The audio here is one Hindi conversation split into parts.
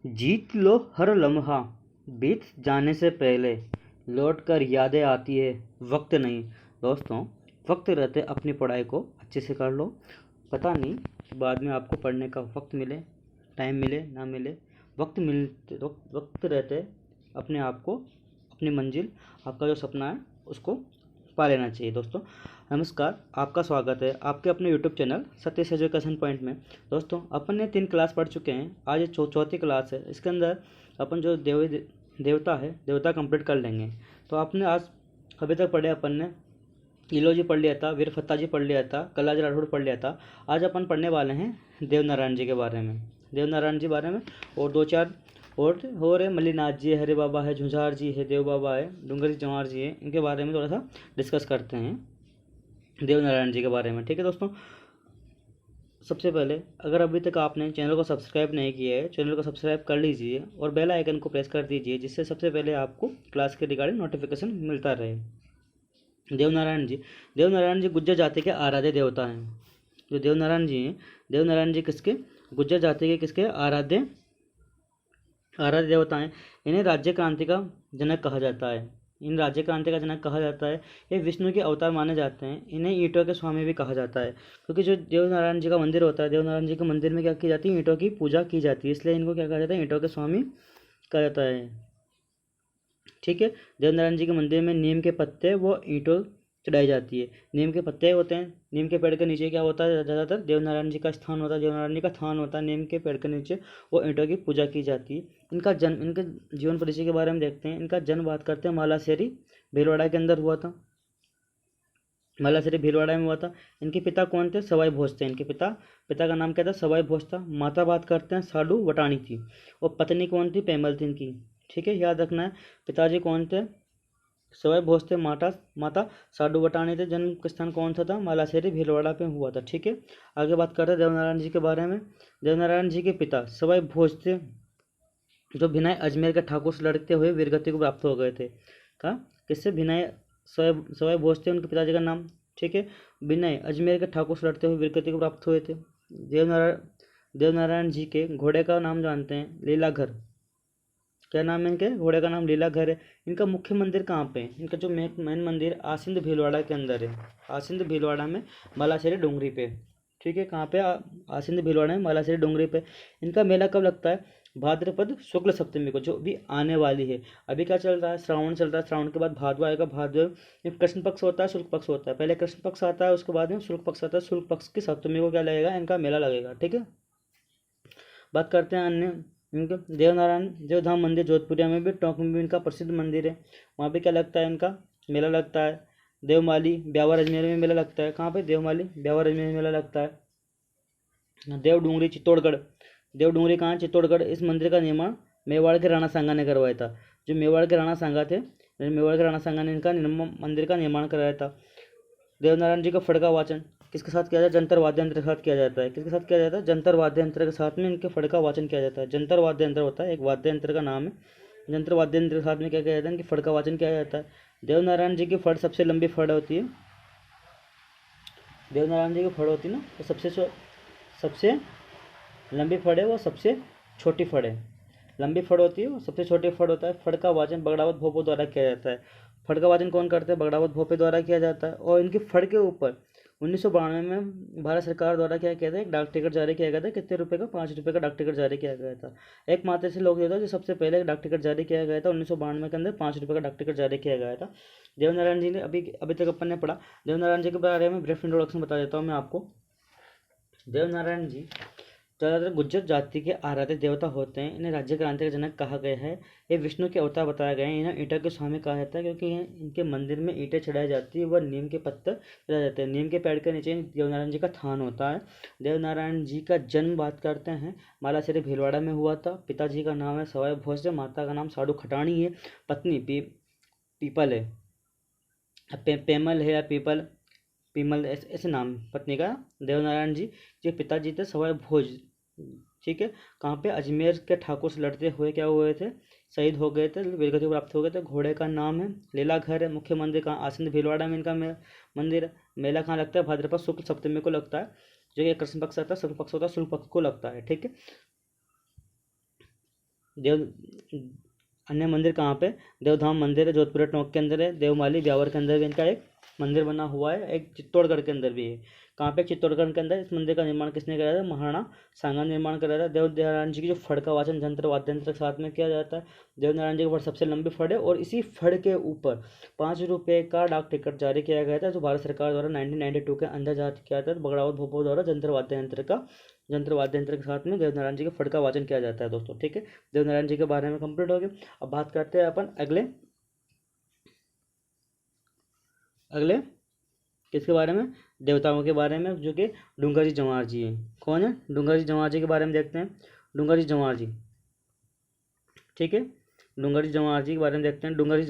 जीत लो हर लम्हा, बीत जाने से पहले लौट कर यादें आती है, वक्त नहीं। दोस्तों, वक्त रहते अपनी पढ़ाई को अच्छे से कर लो। पता नहीं बाद में आपको पढ़ने का वक्त मिले, टाइम मिले ना मिले। वक्त रहते अपने आप को, अपनी मंजिल, आपका जो सपना है उसको पा लेना चाहिए। दोस्तों नमस्कार, आपका स्वागत है आपके अपने YouTube channel Satish education point में। दोस्तों अपन ने 3 क्लास पढ़ चुके हैं, आज ये चौथी क्लास है। इसके अंदर अपन जो देवता कंप्लीट कर लेंगे। तो आपने आज अभी तक पढ़े, अपन ने इलोजी पढ़ लिया था, वीर फत्ता जी पढ़ लिया था, कलाज राठौड़ पढ़ लिया था। आज अपन पढ़ने वाले हैं देवनारायण जी के बारे में, देवनारायण जी बारे में। और 2-4 और है, मल्लीनाथ जी है, हरे बाबा है, झुंझार जी है, देव बाबा है, डूंगरी जवाहर जी है। इनके बारे में थोड़ा सा डिस्कस करते हैं, देवनारायण जी के बारे में। ठीक है दोस्तों, सबसे पहले अगर अभी तक आपने चैनल को सब्सक्राइब नहीं किया है, चैनल को सब्सक्राइब कर लीजिए और बेल आइकन को प्रेस कर दीजिए, जिससे सबसे पहले आपको क्लास के रिगार्डिंग नोटिफिकेशन मिलता रहे। देवनारायण जी गुज्जर जाति के आराध्य देवता हैं। जो देवनारायण जी हैं, देवनारायण जी किसके, गुज्जर जाति के किसके आराध्य देवता हैं। इन्हें राज्य क्रांति का जनक कहा जाता है। इन राज्य क्रांति का जनक कहा जाता है। ये विष्णु के अवतार माने जाते हैं। इन्हें ईंटों के स्वामी भी कहा जाता है, क्योंकि जो देवनारायण जी का मंदिर होता है, देवनारायण जी के मंदिर में क्या की जाती है, ईंटों की पूजा की जाती है, इसलिए इनको क्या कहा जाता है, ईंटों के स्वामी कहा जाता है। ठीक है, देवनारायण जी के मंदिर में नीम के पत्ते वो ईंटों चढ़ाई जाती है। नीम के पत्ते होते हैं, नीम के पेड़ के नीचे क्या होता है, ज़्यादातर देवनारायण जी का स्थान होता है, देवनारायण जी का थान होता है। नीम के पेड़ के नीचे वो ईंटों की पूजा की जाती है। इनके जीवन परिचय के बारे में देखते हैं। इनका जन्म बात करते हैं मालासेरी भीलवाड़ा के अंदर हुआ था, मालासेरी भीलवाड़ा में हुआ था। इनके पिता कौन थे, सवाई भोज थे। इनके पिता का नाम क्या था, सवाई भोज था। माता बात करते हैं साडू वटानी थी, और पत्नी कौन थी, पेमल थी इनकी। ठीक है, याद रखना है। पिताजी कौन थे, सवाई भोज थे। माता साडू वटानी थे। जन्म स्थान कौन सा था, मालासेरी भीलवाड़ा पे हुआ था। ठीक है, आगे बात करते हैं देवनारायण जी के बारे में। देवनारायण जी के पिता सवाई भोज थे, जो भिनाई अजमेर के ठाकुर से लड़ते हुए वीरगति को प्राप्त हो गए थे। कहा, किससे, भिनाई सवाई भोज थे उनके पिताजी का नाम। ठीक है, भिनाई अजमेर के ठाकुर से लड़ते हुए वीरगति को प्राप्त हुए थे। देवनारायण जी के घोड़े का नाम जानते हैं, लीलाघर। क्या नाम है इनके घोड़े का, नाम लीलाघर है। इनका मुख्य मंदिर कहाँ पे है, इनका जो मेन मंदिर आसिंद भीलवाड़ा के अंदर है, आसिंद भीलवाड़ा में मालाशेरी डोंगरी पे। ठीक है, कहाँ पे, आसिंद भीलवाड़ा में मालाशेरी डोंगरी पे। इनका मेला कब लगता है, भाद्रपद शुक्ल सप्तमी को, जो भी आने वाली है। अभी क्या चल रहा है, श्रावण चल रहा है, श्रावण के बाद भादवा आएगा। भादवा में कृष्ण पक्ष होता है, शुक्ल पक्ष होता है। पहले कृष्ण पक्ष आता है, उसके बाद में शुक्ल पक्ष आता है। शुक्ल पक्ष की सप्तमी को क्या लगेगा, इनका मेला लगेगा। ठीक है, बात करते हैं अन्य इनके देवनारायण देवधाम मंदिर जोधपुरिया में भी, टोंक में भी इनका प्रसिद्ध मंदिर है। वहाँ पे क्या लगता है, इनका मेला लगता है। देवमाली ब्यावर अजमेर में मेला लगता है। कहाँ पे, देवमाली ब्यावर अजमेर में मेला लगता है। देवडूंगरी चित्तौड़गढ़, देवडूंगरी कहाँ, चित्तौड़गढ़। इस मंदिर का निर्माण मेवाड़ के राणा सांगा ने करवाया था। जो मेवाड़ के राणा सांगा थे, मेवाड़ के राणा सांगा ने इनका मंदिर का निर्माण कराया था। देवनारायण जी का फड़का वाचन किसके साथ किया जाता है, जंतर वाद्य यंत्र के साथ किया जाता है। किसके साथ किया जाता है, जंतर वाद्य यंत्र के साथ में इनके फड़का वाचन किया जाता है। जंतर वाद्य यंत्र होता है, एक वाद्य यंत्र का नाम है। जंतर वाद्य यंत्र के साथ में क्या किया जाता है, इनके फड़ का वाचन किया जाता है। देवनारायण जी की फड़ सबसे लंबी फड़ होती है, देवनारायण जी की फड़ होती है ना, तो सबसे लंबी फड़ है, वो सबसे छोटी फड़ है। लंबी फड़ होती है, वो सबसे छोटी फड़ होता है। फड़ का वाचन बगड़ावत भोपो द्वारा किया जाता है। फड़ का वाचन कौन करते हैं, बगड़ावत भोपे द्वारा किया जाता है। और इनकी फड़ के ऊपर 1992 में भारत सरकार द्वारा क्या किया था, एक डाक टिकट जारी किया गया था। कितने रुपए का, 5 रुपये का डाक टिकट जारी किया गया था। एकमात्र ऐसे लोग होता है जो सबसे पहले डाक टिकट जारी किया गया था। 1992 के अंदर 5 रुपये का डाक टिकट जारी किया गया था। देवनारायण जी ने अभी तक अपन ने पढ़ा। देवनारायण जी के बारे में ब्रीफ इंट्रोडक्शन बता देता हूँ मैं आपको। देवनारायण जी ज़्यादातर गुज्जर जाति के आराध्य देवता होते हैं। इन्हें राज्य क्रांति का जनक कहा गया है। ये विष्णु के अवतार बताया गया है। इन्हें ईंटा के स्वामी कहा जाता है, क्योंकि इनके मंदिर में ईंटें चढ़ाई जाती है, वह नीम के पत्ते चढ़ाए जाते हैं। नीम के पेड़ के नीचे देवनारायण जी का थान होता है। देवनारायण जी का जन्म बात करते हैं, मालाशेरी भीलवाड़ा में हुआ था। पिताजी का नाम है सवाई भोज, माता का नाम साडू खटाणी है। पत्नी पीपल है, पेमल है या पीमल, ऐसे नाम पत्नी का। देवनारायण जी जो पिताजी थे सवाई भोज। ठीक है, कहाँ पे, अजमेर के ठाकुर से लड़ते हुए क्या हुए थे, शहीद हो गए थे, वीरगति प्राप्त हो गए थे। घोड़े का नाम है लीलाघर है। मुख्य मंदिर कहाँ, आसिंद भीलवाड़ा में इनका मंदिर है। मेला कहाँ लगता है, भाद्रपद शुक्ल सप्तमी को लगता है, जो कि कृष्ण पक्ष आता है, शुक्ल पक्ष होता है, शुक्ल पक्ष को लगता है। ठीक है, देव अन्य मंदिर कहाँ पे, देवधाम मंदिर है जोधपुर टोंक के अंदर है, देवमाली ब्यावर के अंदर भी इनका एक मंदिर बना हुआ है, एक चित्तौड़गढ़ के अंदर भी है। कहाँ पे, चित्तौड़गढ़ के अंदर। इस मंदिर का निर्माण किसने कराया था, महाराणा सांगा निर्माण कराया था। देवनारायण जी की जो फड़ का वाचन यंत्र वाद्य यंत्र के साथ में किया जाता है। देवनारायण जी की फड़ सबसे लंबी फड़ है और इसी फड़ के ऊपर 5 रुपये का डाक टिकट जारी किया गया था, जो भारत सरकार द्वारा 1992 के अंदर जारी किया था। बगड़ावत भोपो द्वारा यंत्र वाद्य यंत्र के साथ में देवनारायण जी के फड़ का वाचन किया जाता है दोस्तों। ठीक है, देवनारायण जी के बारे में कंप्लीट हो गया। अब बात करते हैं अपन अगले किसके बारे में, देवताओं के बारे में, जो कि डूंगर जी जंवार जी हैं। कौन है, डूंगर जी जंवार जी के बारे में देखते हैं। डूंगर जी जंवार जी, ठीक है, डूंगर जी जंवार जी के बारे में देखते हैं। डूंगर जी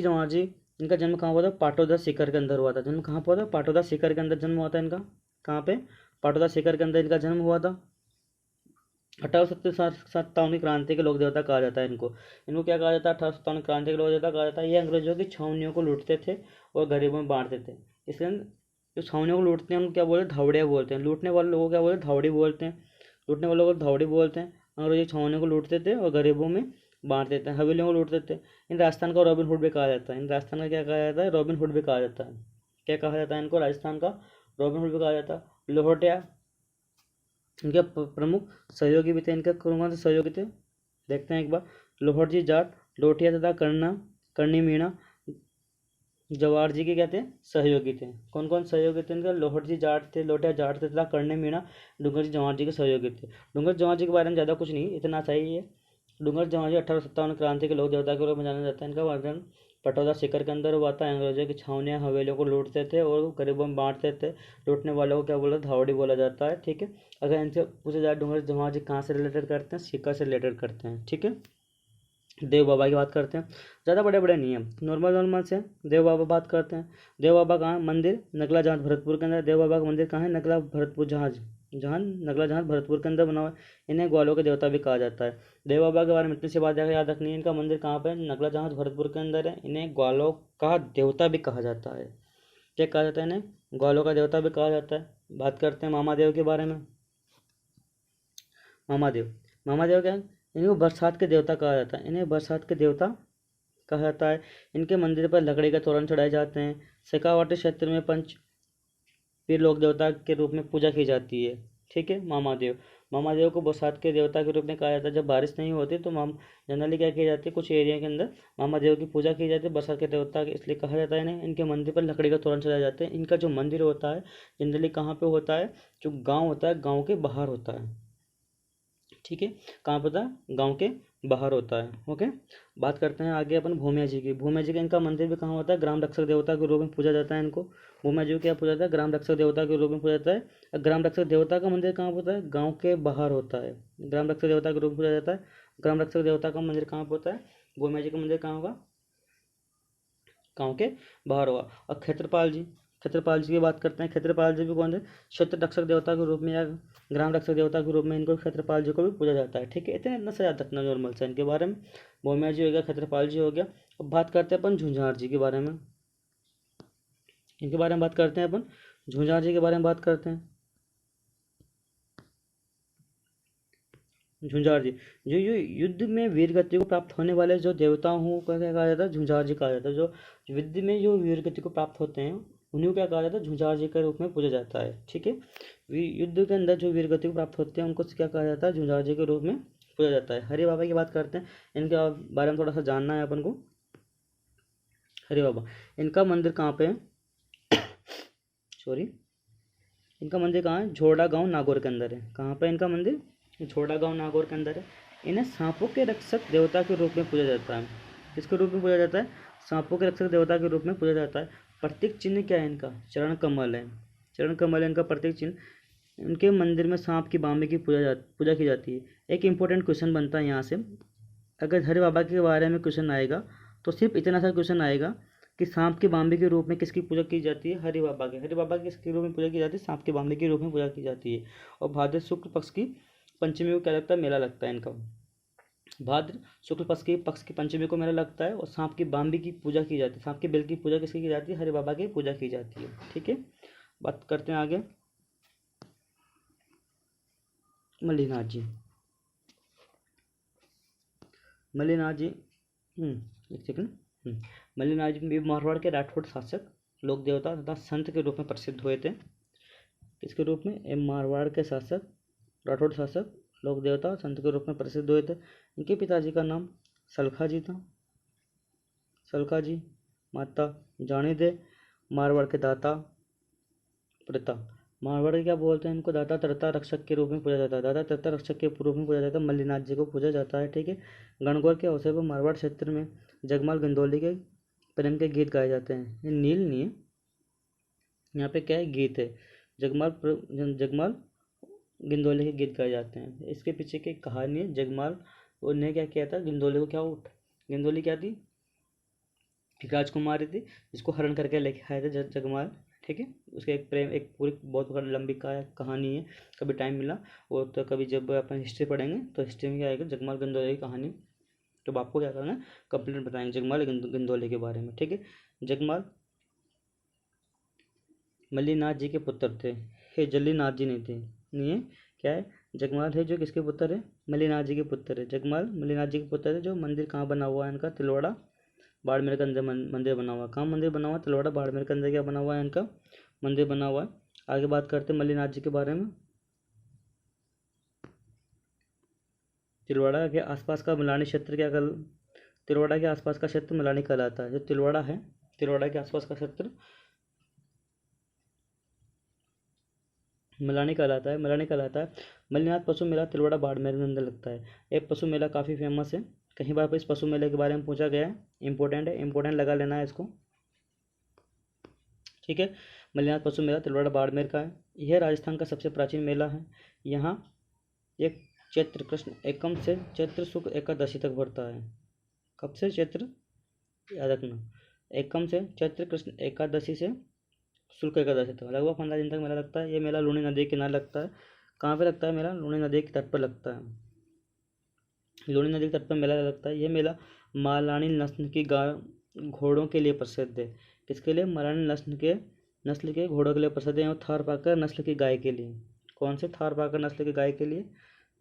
जंवार जी, इनका जन्म कहाँ हुआ था, पाटोदा सीकर के अंदर हुआ था। जन्म कहाँ पर हुआ था, पाटोदा सीकर के अंदर जन्म हुआ था इनका। कहाँ पे, पाटोदा सीकर के अंदर इनका जन्म हुआ था। 1857 की क्रांति के लोक देवता कहा जाता है इनको। इनको क्या कहा जाता है, 1857 क्रांति के लोक देवता कहा जाता है। ये अंग्रेजों की छावनियों को लूटते थे और गरीबों में बांटते थे। इसलिए जो छावनियों को लूटते हैं उनको क्या बोलते हैं, धावड़िया बोलते हैं। लूटने वाले लोगों को क्या बोलते हैं, धावड़ी बोलते हैं। लूटने वालों को धावड़ी बोलते हैं। अंग्रेजी छावनियों को लूटते थे और गरीबों में बांट देते हैं, हवेलियों को लूटते थे। इन राजस्थान का रॉबिन हुड भी कहा जाता है। इन राजस्थान का क्या कहा जाता है, रॉबिन हुड भी कहा जाता है। क्या कहा जाता है इनको, राजस्थान का रॉबिन हुड भी कहा जाता है। लोहटिया इनके प्रमुख सहयोगी भी थे। इनके कौन कौन से सहयोगी थे, देखते हैं एक बार। लोहट जी जाट, लोटिया तथा करनी मीणा जवार जी के क्या थे, सहयोगी थे। कौन कौन सहयोगी थे इनके, लोहट जी जाट थे, लोटिया जाट थे तथा करनी मीणा डूंगर जी जवार जी के सहयोगी थे। डूंगर जवार जी के बारे में ज़्यादा कुछ नहीं, इतना सही है। डूंगर जवार जी 1857 क्रांति के लोक देवता के रूप में जाना जाता है। इनका वर्णन पटौदा सीकर के अंदर हुआ था। अंग्रेजों की छावनियाँ हवेलियों को लूटते थे और गरीबों में बांटते थे। लूटने वालों को क्या बोला, धावड़ी बोला जाता है। ठीक है, अगर इनसे पूछा जाए डूंगर जवार जी कहाँ से रिलेटेड करते हैं, सीकर से रिलेटेड करते हैं। ठीक है, देव बाबा की बात करते हैं। ज़्यादा बड़े बड़े नहीं है, नॉर्मल से देव बाबा बात करते हैं। देव बाबा कहाँ, मंदिर नगला जहाज भरतपुर के अंदर। देव बाबा का मंदिर कहाँ है, नगला भरतपुर नगला जहाज भरतपुर के अंदर बना हुआ है। इन्हें ग्वालों के देवता भी कहा जाता है। देव बाबा के बारे में इतनी सी बात याद रखनी है, इनका मंदिर कहाँ पर है, नगला जहाज भरतपुर के अंदर है। इन्हें ग्वालों का देवता भी कहा जाता है। क्या कहा जाता है इन्हें, ग्वालों का देवता भी कहा जाता है। बात करते हैं मामादेव के बारे में। मामादेव क्या है, इनको बरसात के देवता कहा जाता है। इन्हें बरसात के देवता कहा जाता है। इनके मंदिर पर लकड़ी के तोरण चढ़ाए जाते हैं। शेखावाटी क्षेत्र में पंच पीर लोक देवता के रूप में पूजा की जाती है। ठीक है, मामादेव को बरसात के देवता के रूप में कहा जाता है। जब बारिश नहीं होती तो जनरली क्या की जाती है, कुछ एरिया के अंदर मामादेव की पूजा की जाती है बरसात के देवता के, इसलिए कहा जाता है इन्हें। इनके मंदिर पर लकड़ी का तोरण चढ़ाए जाते हैं। इनका जो मंदिर होता है जनरली कहाँ पे होता है, जो गाँव होता है गाँव के बाहर होता है। ठीक है, कहाँ पर था, गांव के बाहर होता है। ओके, बात करते हैं आगे अपन भूमिया जी की। भूमिया जी का इनका मंदिर भी कहाँ होता है, ग्राम रक्षक देवता के रूप में पूजा जाता है इनको। भूमिया जी को क्या पूजा जाता है, ग्राम रक्षक देवता के रूप में पूजा जाता है। ग्राम रक्षक देवता का मंदिर कहाँ होता है, गाँव के बाहर होता है। ग्राम रक्षक देवता के रूप में पूजा जाता है। ग्राम रक्षक देवता का मंदिर कहाँ पर होता है, भूमिया जी का मंदिर कहाँ होगा, गाँव के बाहर होगा। और क्षेत्रपाल जी की बात करते हैं। क्षेत्रपाल जी भी कौन है, क्षेत्र रक्षक देवता के रूप में या ग्राम रक्षक देवता के रूप में इनको क्षेत्रपाल जी को भी पूजा जाता है। ठीक है, इतना सा याद रखना नॉर्मल सा इनके बारे में। भूमिया जी हो गया, क्षेत्रपाल जी हो गया। अब बात करते हैं अपन झुंझार जी के बारे में। इनके बारे में बात करते हैं अपन, झुंझार जी के बारे में बात करते हैं। झुंझार जी, जो युद्ध में वीर गति को प्राप्त होने वाले जो देवता हूँ क्या कहा जाता है, झुंझार जी कहा जाता है। जो युद्ध में जो वीर गति को प्राप्त होते हैं उन्हीं को क्या कहा जाता है, झुंझार जी के रूप में पूजा जाता है। ठीक है, युद्ध के अंदर जो वीर गति को प्राप्त होते हैं उनको क्या कहा जाता है, झुंझार जी के रूप में पूजा जाता है। हरि बाबा की बात करते हैं। इनके बारे में थोड़ा सा जानना है अपन को। हरि बाबा, इनका मंदिर कहाँ पे है, सॉरी, इनका मंदिर कहाँ है, झोड़ा गांव नागौर के अंदर है। कहाँ पे इनका मंदिर, झोड़ा गांव नागौर के अंदर है। इन्हें सांपों के रक्षक देवता के रूप में पूजा जाता है। किसके रूप में पूजा जाता है, सांपों के रक्षक देवता के रूप में पूजा जाता है। प्रतीक चिन्ह क्या है इनका, चरण कमल है। चरण कमल है इनका प्रतीक चिन्ह। इनके मंदिर में सांप की बामे की पूजा की जाती है। एक इंपॉर्टेंट क्वेश्चन बनता है यहाँ से, अगर हरि बाबा के बारे में क्वेश्चन आएगा तो सिर्फ इतना सा क्वेश्चन आएगा कि सांप के बाम्बे के रूप में किसकी पूजा की जाती है, हरि बाबा की किसके रूप में पूजा की जाती है, सांप के बाम्बे के रूप में पूजा की जाती है। और भाद्र शुक्ल पक्ष की पंचमी को क्या लगता है, मेला लगता है इनका। भाद्र शुक्ल पक्ष की पंचमी को मेला लगता है और सांप की बाम्बे की पूजा की जाती है। सांप के बिल की पूजा किसकी की जाती है, हरि बाबा की पूजा की जाती है। ठीक है, बात करते हैं आगे मल्लिनाथ जी। मल्लिनाथ जी एक सेकंड। मल्लिनाथ जी भी मारवाड़ के राठौड़ शासक, लोक देवता तथा संत के रूप में प्रसिद्ध हुए थे। किसके रूप में? मारवाड़ के शासक, राठौड़ शासक, लोक देवता, संत के रूप में प्रसिद्ध हुए थे। इनके पिताजी का नाम सलखा जी था, सलखा जी। माता जानी दे, मारवाड़ के दाता प्रता, मारवाड़ के क्या बोलते हैं इनको? दाता त्रता रक्षक के रूप में पूजा जाता है, दाता त्रता रक्षक के रूप में पूजा जाता है, मल्लिनाथ जी को पूजा जाता है। ठीक है। गणगौर के अवसर पर मारवाड़ क्षेत्र में जगमाल गंदौली के प्रेम के गीत गाए जाते हैं। ये नील नहीं है, यहाँ पे क्या है? गीत है। जगमाल गिंदोले के गीत गाए जाते हैं। इसके पीछे की कहानी है। जगमाल उन्हें क्या किया था? गिंदोले को क्या गिंदोली क्या थी? एक राजकुमारी थी जिसको हरण करके लेके आए थे जगमाल। ठीक है। उसके एक प्रेम, एक पूरी बहुत लंबी कहानी है। कभी टाइम मिला वो तो कभी जब अपन हिस्ट्री पढ़ेंगे तो हिस्ट्री में क्या आएगा? जगमाल गंदोले की कहानी। तो आपको क्या करना है? कंप्लीट बताएंगे जगमाल गंदोले के बारे में। ठीक है। जगमाल मल्लिनाथ जी के पुत्र थे। हे जल्लीनाथ जी नहीं थे, नहीं है। क्या है? जगमाल है जो किसके पुत्र है? मल्लिनाथ जी के पुत्र है। जगमाल मल्लिनाथ जी के पुत्र है। जो मंदिर कहाँ बना हुआ है इनका? तिलवाड़ा बाड़मेर के अंदर मंदिर बना हुआ है। कहाँ मंदिर बना हुआ है? तिलवाड़ा बाड़मेर के अंदर क्या बना हुआ है इनका? मंदिर बना हुआ है। आगे बात करते हैं मल्लिनाथ जी के बारे में। तिलवाड़ा के आसपास का मलानी क्षेत्र क्या कर तिलवाड़ा के आसपास का क्षेत्र मलानी कहलाता है। जो तिलवाड़ा है, तिलवाड़ा के आसपास का क्षेत्र मलानी कहलाता है, मलानी कहलाता है। मल्लिनाथ पशु मेला तिलवाड़ा बाड़मेर में अंदर लगता है। ये पशु मेला काफ़ी फेमस है। कहीं बार इस पशु मेले के बारे में पूछा गया है, इंपॉर्टेंट है, इंपॉर्टेंट लगा लेना है इसको। ठीक है। मल्लिनाथ पशु मेला तिलवाड़ा बाड़मेर का है। यह राजस्थान का सबसे प्राचीन मेला है। यहाँ एक चैत्र कृष्ण एकम से चैत्र शुक्ल एकादशी तक बढ़ता है। कब से? चैत्र, याद रखना, एकम से चैत्र कृष्ण एकादशी से शुक्ल एकादशी तक लगभग 15 दिन तक मेला लगता है। ये मेला लूनी नदी के किनारे लगता है। कहाँ पे लगता है मेला? लूनी नदी के तट पर लगता है। लूनी नदी के तट पर मेला लगता है। ये मेला मालानी नस्ल की गाय घोड़ों के लिए प्रसिद्ध है। किसके लिए? मालानी नस्ल के घोड़ों के लिए प्रसिद्ध है। और थारपाकर नस्ल की गाय के लिए। कौन से? थारपाकर नस्ल की गाय के लिए,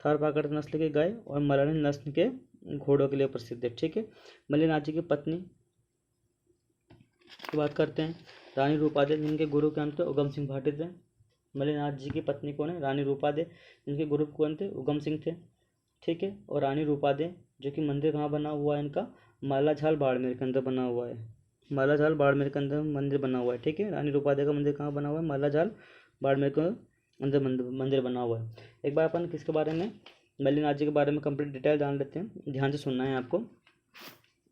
थारपाकर नस्ल की गाय और मलानी नस्ल के घोड़ों के लिए प्रसिद्ध है। ठीक है। मल्लिनाथ जी की पत्नी की बात करते हैं। रानी रूपादे, जिनके गुरु के नाम थे उगम सिंह भाटी थे। मल्लिनाथ जी की पत्नी कौन है? रानी रूपादे, जिनके गुरु कौन थे? उगम सिंह थे। ठीक है। और रानी रूपादे जो कि मंदिर कहाँ बना हुआ है इनका? मालाझाल बाड़मेर के अंदर बना हुआ है। मालाझाल बाड़मेर के अंदर मंदिर बना हुआ है। ठीक है। रानी रूपादे का मंदिर कहाँ बना हुआ है? मालाझाल बाड़मेर के अंदर मंदिर बना हुआ है। एक बार अपन किसके बारे में? मल्लिनाथ जी के बारे में कंप्लीट डिटेल जान लेते हैं। ध्यान से सुनना है आपको।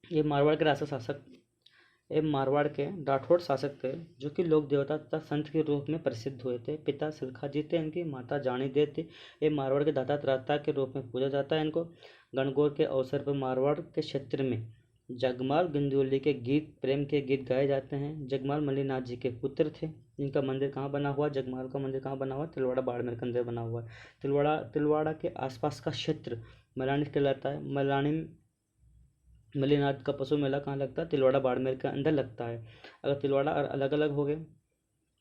ये मारवाड़ के राजा शासक, ये मारवाड़ के राठौड़ शासक थे जो कि लोक देवता तथा संत के रूप में प्रसिद्ध हुए थे। पिता सलखा जी थे इनकी, माता जानी दे थी। ये मारवाड़ के दाता त्राता के रूप में पूजा जाता है इनको। गणगौर के अवसर पर मारवाड़ के क्षेत्र में जगमाल गंदौली के गीत, प्रेम के गीत गाए जाते हैं। जगमाल मल्लिनाथ जी के पुत्र थे। इनका मंदिर कहाँ बना हुआ? जगमाल का मंदिर कहाँ बना हुआ? तिलवाड़ा बाड़मेर के अंदर बना हुआ है। तिलवाड़ा के आसपास का क्षेत्र मलानी कहलाता है। मल्लिनाथ का पशु मेला कहाँ लगता है? तिलवाड़ा बाड़मेर के अंदर लगता है। अगर तिलवाड़ा अलग अलग हो गए,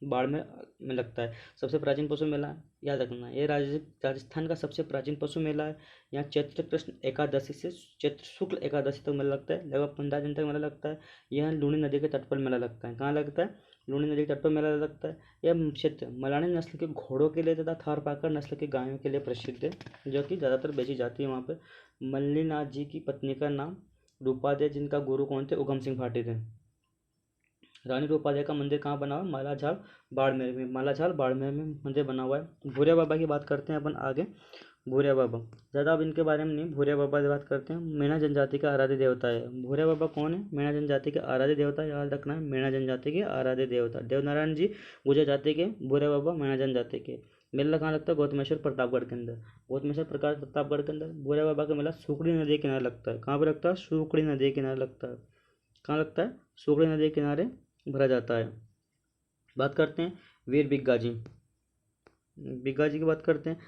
बाड़मेर में लगता है। सबसे प्राचीन पशु मेला है, याद रखना है। ये राजस्थान का सबसे प्राचीन पशु मेला है। यहाँ चैत्र कृष्ण एकादशी से चैत्र शुक्ल एकादशी तक मेला लगता है। लगभग 15 दिन तक मेला लगता है। यहाँ लूनी नदी के तट पर मेला लगता है। कहाँ लगता है? लूनी नदी के तट पर मेला लगता है। यह क्षेत्र मलानी नस्ल के घोड़ों के लिए तथा थारपाकर नस्ल के गायों के लिए प्रसिद्ध है, जो कि ज़्यादातर बेची जाती है वहाँ पर। मल्लिनाथ जी की पत्नी का नाम रूपादे, जिनका गुरु कौन थे? उगम सिंह भाटी थे। रानी रूपादे का मंदिर कहाँ बना हुआ है? मालाझाल बाड़मेर में, मालाझाल बाड़मेर में मंदिर बना हुआ है। भूरिया बाबा की बात करते हैं अपन आगे। भूरिया बाबा, ज़्यादा अब इनके बारे में नहीं, भूरिया बाबा की बात करते हैं। मीणा जनजाति का आराध्य देवता है। भूरिया बाबा कौन है? मीणा जनजाति के आराध्य देवता, याद रखना है। मीणा जनजाति के आराध्य देवता देवनारायण जी गुर्जर जाति के, भूरिया बाबा मीणा जनजाति के। मेला कहाँ लगता है? गौतमेश्वर प्रतापगढ़ के अंदर। गौतमेश्वर प्रकाश प्रतापगढ़ के अंदर भूरिया बाबा का मेला सुकड़ी नदी के किनारे लगता है। कहाँ पर लगता है? सुकड़ी नदी के किनारे लगता है। कहाँ लगता है? सुकड़ी नदी के किनारे भरा जाता है। बात करते हैं वीर बिग्गा जी। बिग्गा जी की बात करते हैं।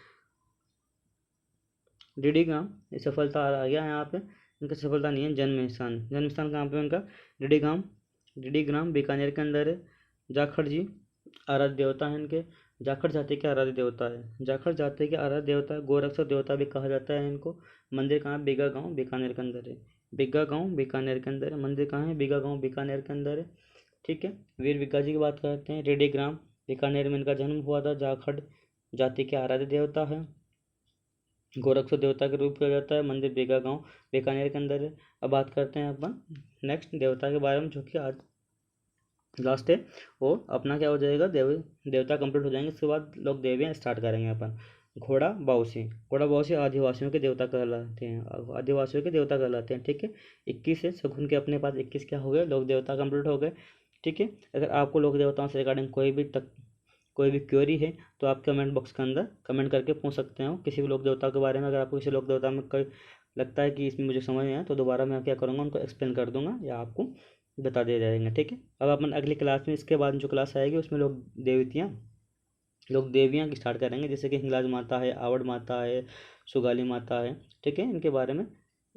डीडी गांव, ये सफलता आ गया यहाँ पे। इनका सफलता नहीं है, जन्म स्थान कहाँ पे इनका? डीडी ग्राम बीकानेर के अंदर है। जाखड़ जी आराध्य देवता हैं इनके। जाखड़ जाति के आराध्य देवता है, जाखड़ जाति के आराध्य देवता है, गोरक्षक देवता भी कहा जाता है इनको। मंदिर कहाँ है? बिगा गाँव बीकानेर के अंदर है, बिगा गाँव बीकानेर के अंदर है। मंदिर कहाँ है? बिगा गाँव बीकानेर के अंदर है। ठीक है। वीर विक्का जी की बात करते हैं। रेडी ग्राम बीकानेर में इनका जन्म हुआ था। जाखड़ जाति के आराध्य देवता है, गोरक्षक देवता के रूप किया जाता है। मंदिर बेगा गांव बीकानेर के अंदर है। अब बात करते हैं अपन नेक्स्ट देवता के बारे में, जो कि आज लास्ट है। वो अपना क्या हो जाएगा, देवता कंप्लीट हो जाएंगे। इसके बाद लोग देवियाँ स्टार्ट करेंगे अपन। घोड़ा बाउसी, घोड़ा बाउसी आदिवासियों के देवता कहलाते हैं, आदिवासियों के देवता कहलाते हैं। ठीक है। 21 है शकुन के अपने पास 21 क्या हो गए, लोक देवता कंप्लीट हो गए। ठीक है। अगर आपको लोक देवताओं से रिगार्डिंग कोई भी क्वेरी है तो आप कमेंट बॉक्स के अंदर कमेंट करके पूछ सकते हो किसी भी लोक देवता के बारे में। अगर आपको किसी लोक देवता में कोई लगता है कि इसमें मुझे समझ नहीं आया तो दोबारा मैं क्या करूँगा, उनको एक्सप्लेन कर दूंगा या आपको बता दिए जाएंगे। ठीक है। अब अपन अगली क्लास में, इसके बाद जो क्लास आएगी उसमें लोग देवियाँ की स्टार्ट करेंगे, जैसे कि हिंगलाज माता है, आवड़ माता है, सुगाली माता है। ठीक है। इनके बारे में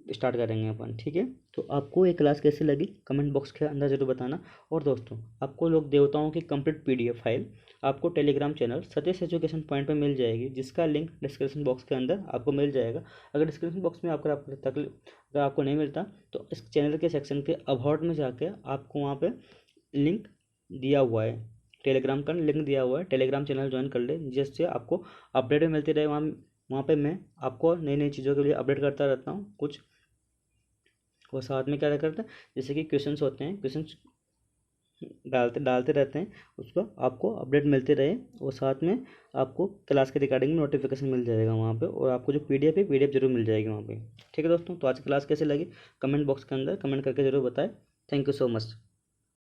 स्टार्ट करेंगे अपन। ठीक है। तो आपको ये क्लास कैसी लगी कमेंट बॉक्स के अंदर जरूर बताना। और दोस्तों, आपको लोग देवताओं की कंप्लीट पीडीएफ फाइल आपको Telegram channel Satish education point पे मिल जाएगी, जिसका लिंक डिस्क्रिप्शन बॉक्स के अंदर आपको मिल जाएगा। अगर डिस्क्रिप्शन बॉक्स में अगर आपको नहीं मिलता तो इस चैनल के सेक्शन के अबाउट में जाके आपको वहाँ पे लिंक दिया हुआ है, टेलीग्राम का लिंक दिया हुआ है। टेलीग्राम चैनल ज्वाइन कर ले, जिससे आपको अपडेट भी मिलती रहे। वहाँ पे मैं आपको नई नई चीज़ों के लिए अपडेट करता रहता हूँ कुछ। और साथ में क्या करते हैं, जैसे कि क्वेश्चंस होते हैं, क्वेश्चंस डालते रहते हैं, उसको आपको अपडेट मिलते रहे। और साथ में आपको क्लास के रिगार्डिंग में नोटिफिकेशन मिल जाएगा वहाँ पे। और आपको जो पीडीएफ है, पीडीएफ जरूर मिल जाएगी वहाँ पे। ठीक है दोस्तों, तो आज की क्लास कैसे लगी कमेंट बॉक्स के अंदर कमेंट करके जरूर बताएं। Thank you so much.